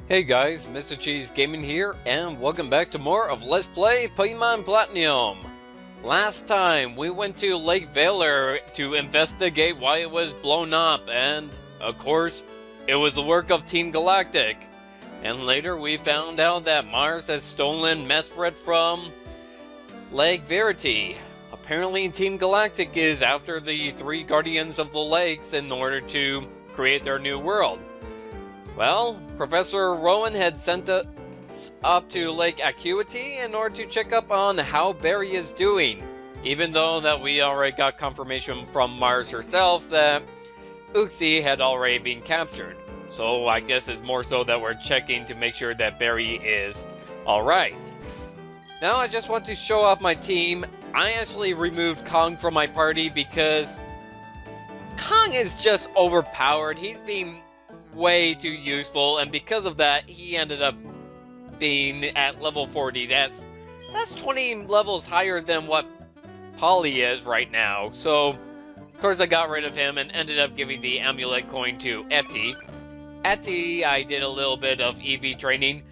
Hey guys, Mr. Cheese Gaming here, and welcome back to more of Let's Play Pokémon Platinum. Last time, we went to Lake Valor to investigate why it was blown up, and, of course, it was the work of Team Galactic. And later we found out that Mars has stolen Mesprit from Lake Verity. Apparently Team Galactic is after the three Guardians of the Lakes in order to create their new world. Well, Professor Rowan had sent us up to Lake Acuity in order to check up on how Barry is doing, even though that we already got confirmation from Mars herself that Uxie had already been captured. So I guess it's more so that we're checking to make sure that Barry is alright. Now I just want to show off my team. I actually removed Kong from my party because Kong is just overpowered. He's being way too useful, and because of that, he ended up being at level 40. That's 20 levels higher than what Polly is right now. So, of course, I got rid of him and ended up giving the amulet coin to Etty. Etty, I did a little bit of EV training.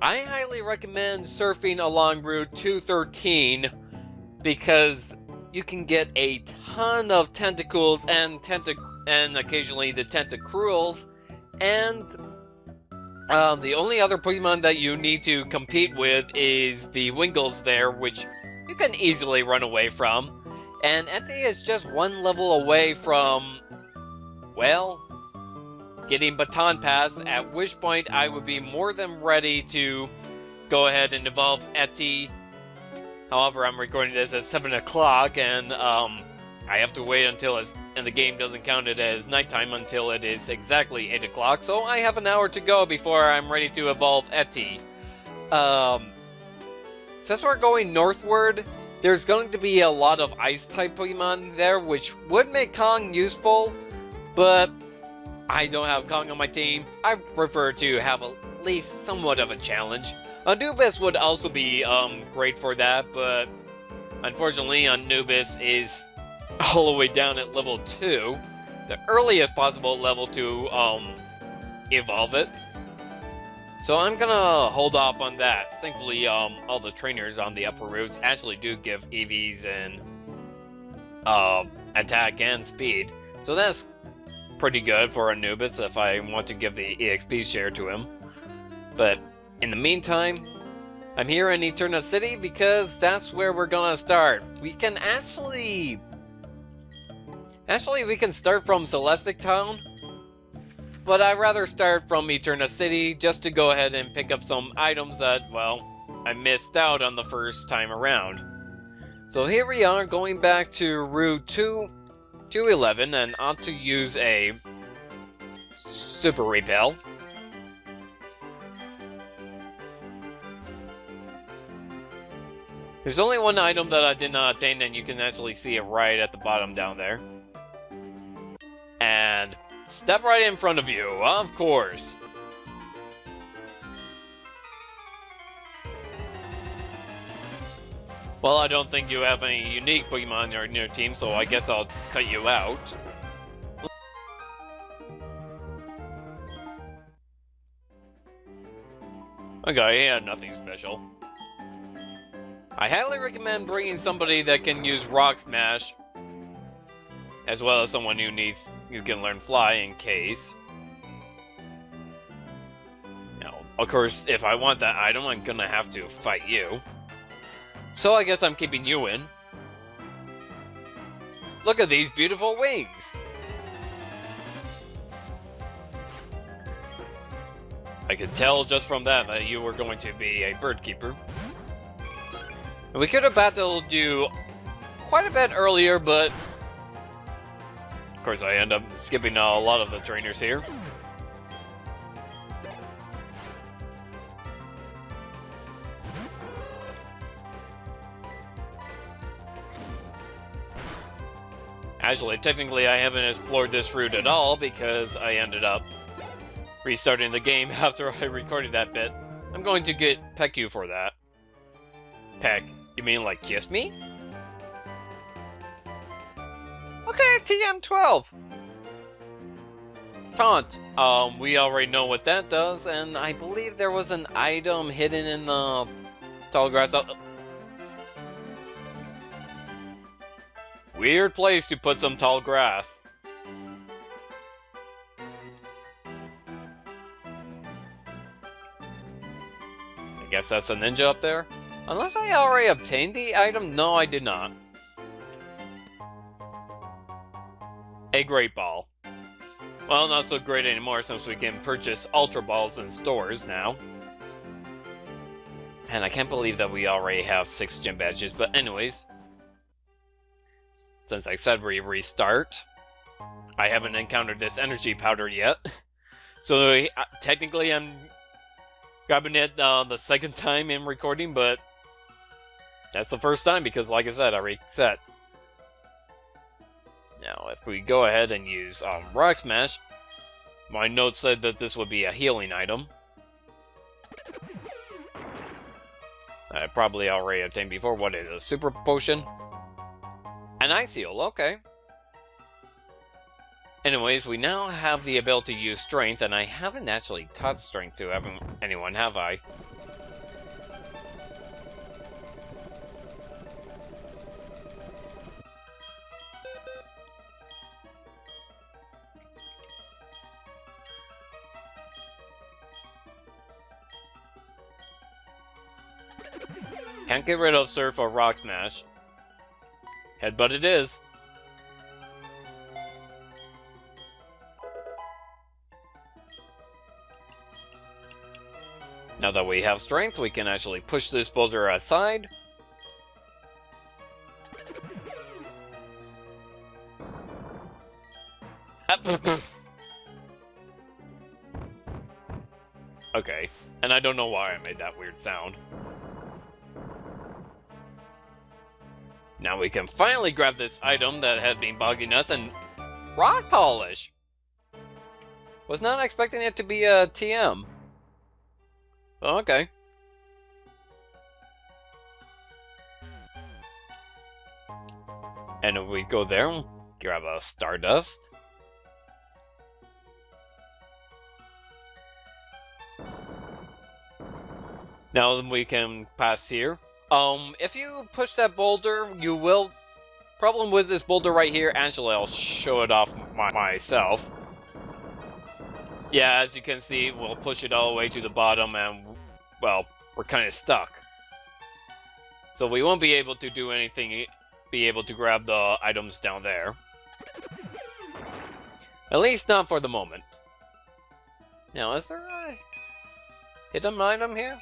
I highly recommend surfing along Route 213 because you can get a ton of tentacles and occasionally the tentacruels. And the only other Pokemon that you need to compete with is the Wingles there, which you can easily run away from. And Entei is just one level away from, well, getting Baton Pass, at which point I would be more than ready to go ahead and evolve Entei. However, I'm recording this at 7 o'clock, and I have to wait until and the game doesn't count it as nighttime until it is exactly 8 o'clock, so I have an hour to go before I'm ready to evolve Etty. Since we're going northward, there's going to be a lot of Ice-type Pokemon there, which would make Kong useful, but I don't have Kong on my team. I prefer to have at least somewhat of a challenge. Anubis would also be great for that, but unfortunately Anubis is all the way down at level 2, the earliest possible level to evolve it. So I'm gonna hold off on that. Thankfully, all the trainers on the upper routes actually do give EVs and attack and speed. So that's pretty good for Anubis if I want to give the EXP share to him. But in the meantime, I'm here in Eterna City because that's where we're gonna start. We can actually, we can start from Celestic Town, but I'd rather start from Eterna City just to go ahead and pick up some items that, well, I missed out on the first time around. So here we are going back to Route 211 and ought to use a Super Repel. There's only one item that I did not attain, and you can actually see it right at the bottom down there. And step right in front of you, of course. Well, I don't think you have any unique Pokemon in your team, so I guess I'll cut you out. Okay, yeah, nothing special. I highly recommend bringing somebody that can use Rock Smash, as well as someone who can learn Fly in case. Now, of course, if I want that item, I'm gonna have to fight you. So I guess I'm keeping you in. Look at these beautiful wings! I could tell just from that you were going to be a bird keeper. We could have battled you quite a bit earlier, but of course I end up skipping a lot of the trainers here. Actually, technically I haven't explored this route at all because I ended up restarting the game after I recorded that bit. I'm going to peck you for that. Peck? You mean like kiss me? Okay, TM12! Taunt. We already know what that does, and I believe there was an item hidden in the tall grass. Weird place to put some tall grass. I guess that's a ninja up there. Unless I already obtained the item? No, I did not. A great ball. Well, not so great anymore since we can purchase Ultra Balls in stores now. And I can't believe that we already have 6 gym badges, but anyways. Since I said we restart, I haven't encountered this energy powder yet. So technically I'm grabbing it the second time in recording, but that's the first time because, like I said, I reset. Now, if we go ahead and use Rock Smash, my notes said that this would be a healing item. I probably already obtained before. What is it? A Super Potion? An Ice Heal, okay. Anyways, we now have the ability to use Strength, and I haven't actually taught Strength to anyone, have I? Can't get rid of Surf or Rock Smash. Headbutt it is. Now that we have Strength, we can actually push this boulder aside. Okay, and I don't know why I made that weird sound. Now we can finally grab this item that had been bugging us, and Rock Polish! Was not expecting it to be a TM. Oh, okay. And if we go there, we'll grab a Stardust. Now then we can pass here. If you push that boulder, you will... Problem with this boulder right here, actually I'll show it off myself. Yeah, as you can see, we'll push it all the way to the bottom and, well, we're kind of stuck. So we won't be able to do anything, be able to grab the items down there. At least not for the moment. Now, is there a hidden item here?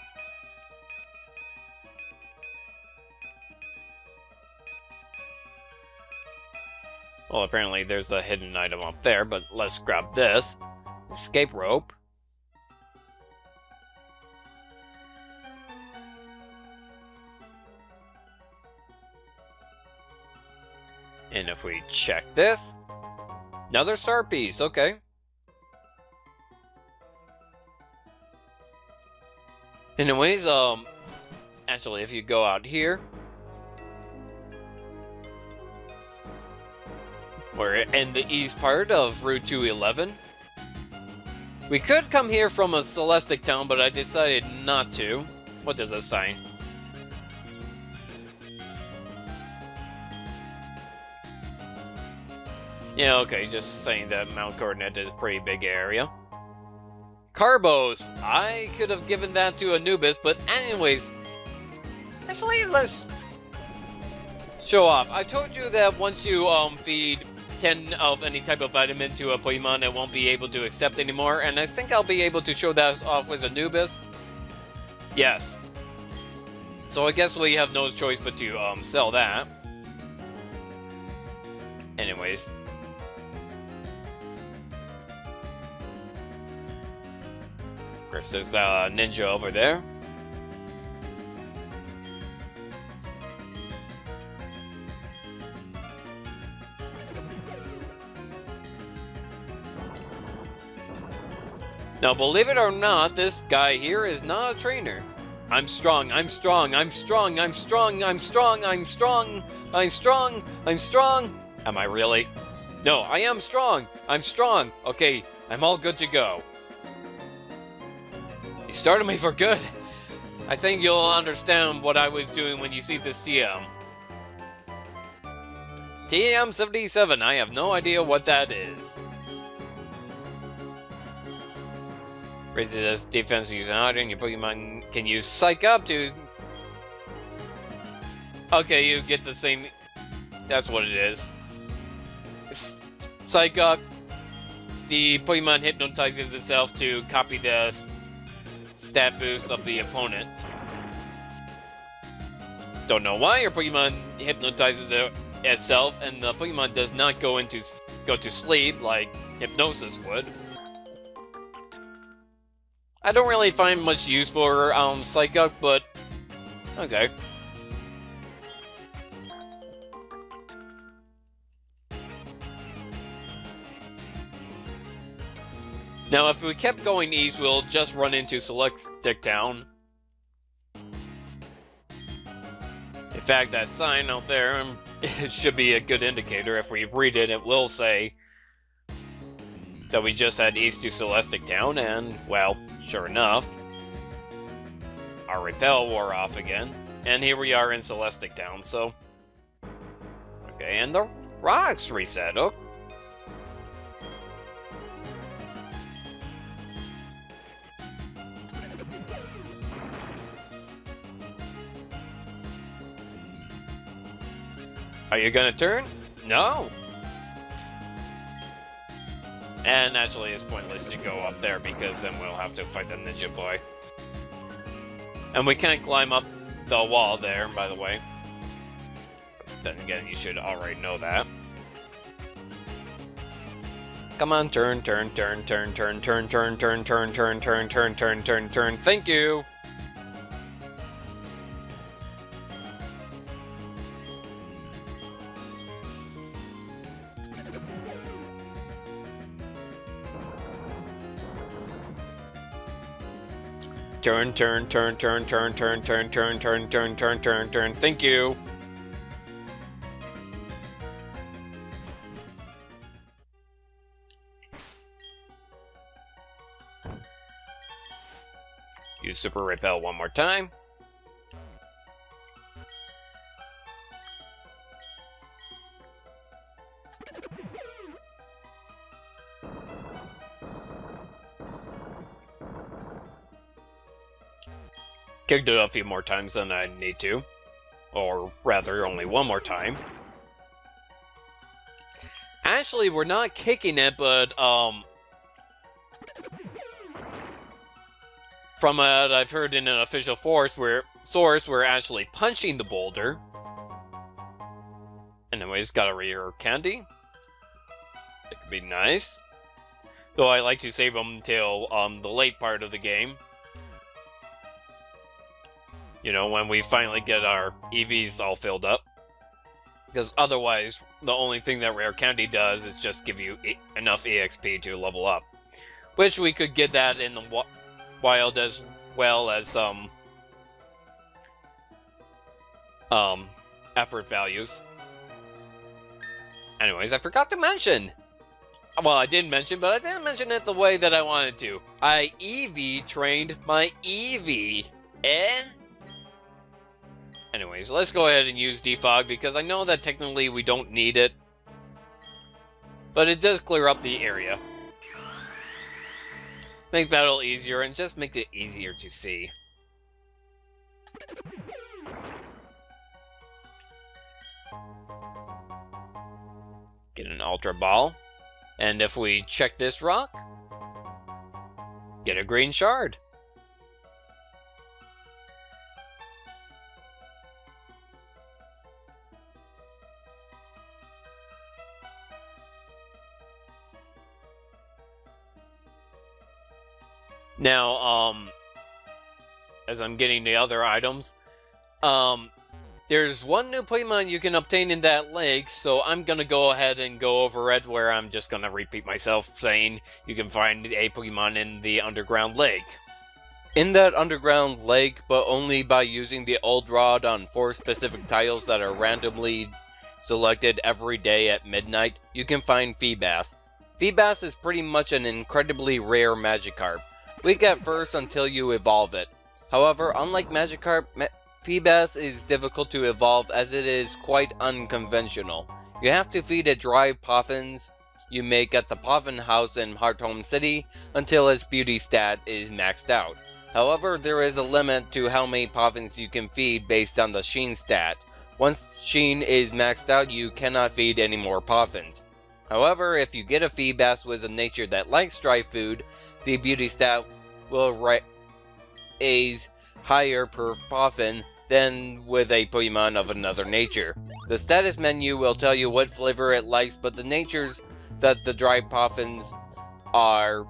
Well, apparently there's a hidden item up there, but let's grab this. Escape rope. And if we check this, another star piece, okay. Anyways, actually if you go out here, we're in the east part of Route 211. We could come here from a Celestic town, but I decided not to. What does this sign? Yeah, okay, just saying that Mt Coronet is a pretty big area. Carbos! I could have given that to Anubis, but anyways... Actually, let's show off. I told you that once you feed 10 of any type of vitamin to a Pokemon, it won't be able to accept anymore, and I think I'll be able to show that off with Anubis. Yes. So I guess we have no choice but to sell that. Anyways. There's this ninja over there. Now, believe it or not, this guy here is not a trainer. I'm strong, I'm strong, I'm strong, I'm strong, I'm strong, I'm strong, I'm strong, I'm strong. Am I really? No, I am strong. I'm strong. Okay, I'm all good to go. You started me for good. I think you'll understand what I was doing when you see this TM. TM-77, I have no idea what that is. Raises this defense using auto and your Pokemon can use Psych Up to... Okay, you get the same... That's what it is. Psych Up. The Pokemon hypnotizes itself to copy the stat boost of the opponent. Don't know why your Pokemon hypnotizes itself, and the Pokemon does not go to sleep like hypnosis would. I don't really find much use for Psych Up, but okay. Now, if we kept going east, we'll just run into Celestic Town. In fact, that sign out there, it should be a good indicator. If we read it, it will say that we just had east to Celestic Town, and, well, sure enough, our repel wore off again. And here we are in Celestic Town, so... Okay, and the rocks reset. Oh. Are you gonna turn? No! And naturally, it's pointless to go up there because then we'll have to fight the Ninja Boy. And we can't climb up the wall there, by the way. Then again, you should already know that. Come on, turn, turn, turn, turn, turn, turn, turn, turn, turn, turn, turn, turn, turn, turn, turn. Thank you! Turn, turn, turn, turn, turn, turn, turn, turn, turn, turn, turn, turn, turn. Thank you. Use Super Repel one more time. Kicked it a few more times than I need to. Or rather, only one more time. Actually, we're not kicking it, but, from what I've heard in an official source, we're actually punching the boulder. Anyways, got a rare candy. It could be nice. Though I like to save them till, the late part of the game. You know, when we finally get our EVs all filled up. Because otherwise, the only thing that Rare Candy does is just give you enough EXP to level up. Which we could get that in the wild as well as effort values. Anyways, I forgot to mention. Well, I did mention, but I didn't mention it the way that I wanted to. I EV trained my EV. Anyways, let's go ahead and use Defog, because I know that technically we don't need it. But it does clear up the area. Make battle easier, and just makes it easier to see. Get an Ultra Ball. And if we check this rock, get a green shard. Now, as I'm getting the other items, there's one new Pokemon you can obtain in that lake, so I'm gonna go ahead and go over it, where I'm just gonna repeat myself, saying you can find a Pokemon in the underground lake. In that underground lake, but only by using the Old Rod on 4 specific tiles that are randomly selected every day at midnight, you can find Feebas. Feebas is pretty much an incredibly rare Magikarp. Weak at first until you evolve it. However, unlike Magikarp, Feebas is difficult to evolve as it is quite unconventional. You have to feed it dry poffins you make at the Poffin House in Hearthome City until its beauty stat is maxed out. However, there is a limit to how many poffins you can feed based on the Sheen stat. Once Sheen is maxed out, you cannot feed any more poffins. However, if you get a Feebas with a nature that likes dry food, the beauty stat will raise higher per poffin than with a Pokemon of another nature. The status menu will tell you what flavor it likes, but the natures that the dry poffins are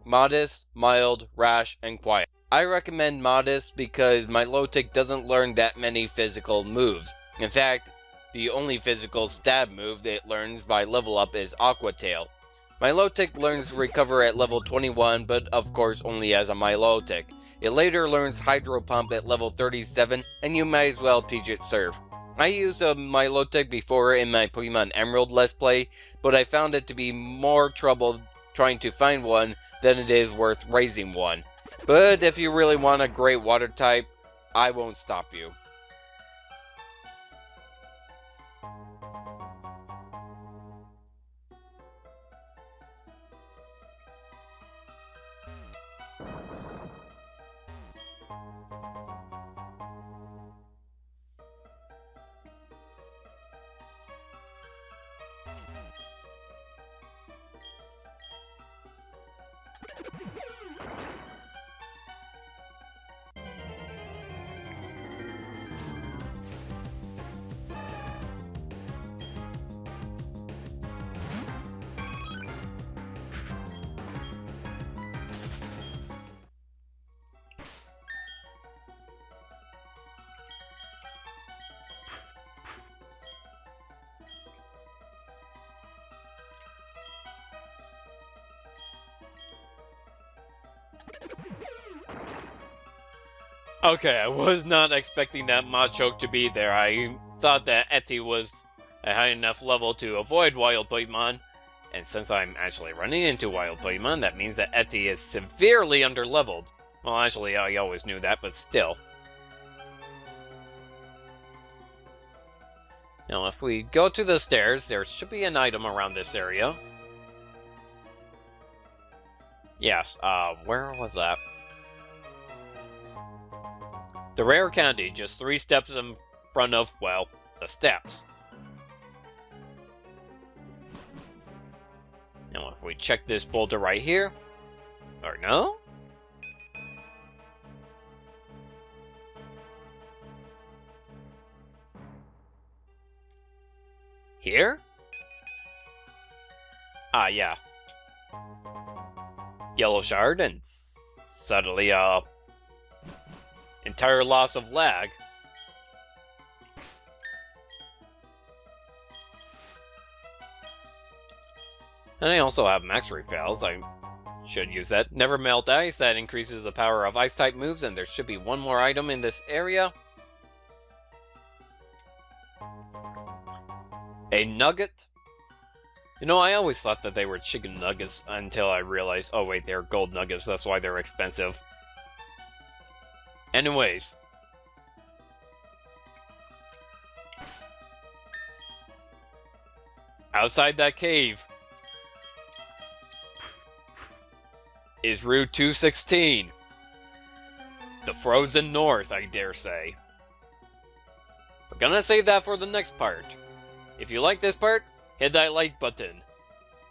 modest, mild, rash, and quiet. I recommend modest because Milotic doesn't learn that many physical moves. In fact, the only physical stab move that it learns by level up is Aqua Tail. Milotic learns Recover at level 21, but of course only as a Milotic. It later learns Hydro Pump at level 37, and you might as well teach it Surf. I used a Milotic before in my Pokemon Emerald Let's Play, but I found it to be more trouble trying to find one than it is worth raising one. But if you really want a great water type, I won't stop you. Okay, I was not expecting that Machoke to be there. I thought that Eti was a high enough level to avoid Wild Pokemon. And since I'm actually running into Wild Pokemon, that means that Eti is severely underleveled. Well, actually, I always knew that, but still. Now, if we go to the stairs, there should be an item around this area. Yes, where was that? The rare candy, just 3 steps in front of, well, the steps. Now if we check this boulder right here, or no? Here? Ah, yeah. Yellow shard and suddenly, entire loss of lag. And I also have max refills. I should use that. Never melt ice. That increases the power of ice type moves, and there should be one more item in this area. A nugget. You know, I always thought that they were chicken nuggets until I realized, oh wait, they're gold nuggets. That's why they're expensive. Anyways. Outside that cave is Route 216. The frozen north, I dare say. We're gonna save that for the next part. If you like this part, hit that like button.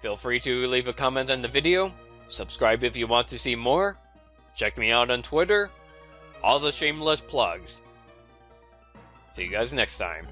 Feel free to leave a comment on the video. Subscribe if you want to see more. Check me out on Twitter. All the shameless plugs. See you guys next time.